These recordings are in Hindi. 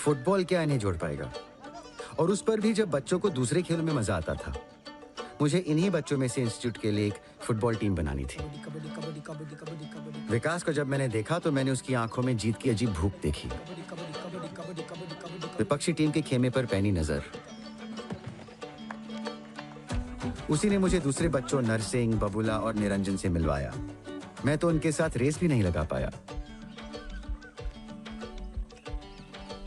फुटबॉल क्या इन्हें जोड़ पाएगा, और उस पर भी जब बच्चों को दूसरे खेलों में मजा आता था। मुझे इन्हीं बच्चों में से इंस्टीट्यूट के लिए एक फुटबॉल टीम बनानी थी। विकास को जब मैंने देखा तो मैंने उसकी आंखों में जीत की अजीब भूख देखी। विपक्षी टीम के खेमे पर पैनी नजर। उसी ने मुझे दूसरे बच्चों नरसिंह, बबुला और निरंजन से मिलवाया। मैं तो उनके साथ रेस भी नहीं लगा पाया।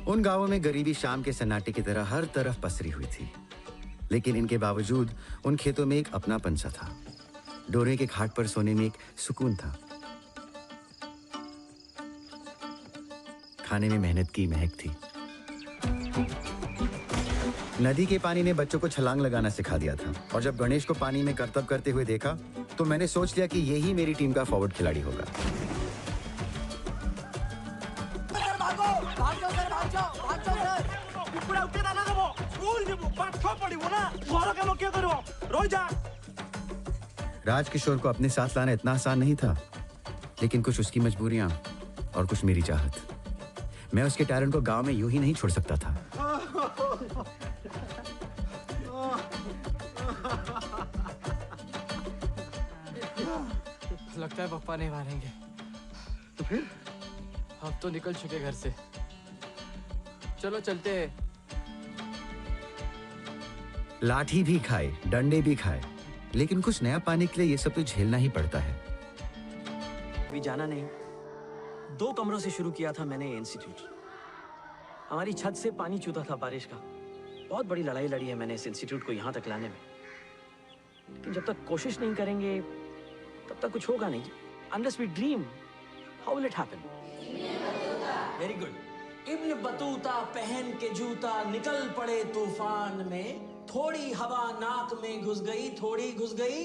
उन गांवों में गरीबी शाम के सन्नाटे की तरह हर तरफ पसरी हुई थी, लेकिन इनके बावजूद उन खेतों में एक अपनापन सा था। डोरे के घाट पर सोने में एक सुकून था। खाने में मेहनत की महक थी। नदी के पानी ने बच्चों को छलांग लगाना सिखा दिया था, और जब गणेश को पानी में करतब करते हुए देखा तो मैंने सोच लिया कि यही मेरी टीम का फॉरवर्ड खिलाड़ी होगा। राजकिशोर को अपने साथ लाना इतना आसान नहीं था, लेकिन कुछ उसकी मजबूरियां और कुछ मेरी चाहत। मैं उसके टैलेंट को गांव में यूं ही नहीं छोड़ सकता था। लगता है पप्पा नहीं मारेंगे। तो फिर हम तो निकल चुके घर से। चलो चलते हैं। लाठी भी खाए, डंडे भी खाए, लेकिन कुछ नया पाने के लिए ये सब तो झेलना ही पड़ता है। भी जाना नहीं। 2 कमरों से शुरू किया था मैंने ये इंस्टीट्यूट। हमारी छत से पानी चूता था बारिश का। बहुत बड़ी लड़ाई लड़ी है मैंने इस इंस्टीट्यूट को यहाँ तक लाने में। लेकिन जब तक कोशिश नहीं करेंगे तब तक कुछ होगा नहीं। Unless we dream, how will it happen? Very good. Ibn Battuta पहन के जूता निकल पड़े तूफान में, थोड़ी हवा नाक में घुस गई, थोड़ी घुस गई।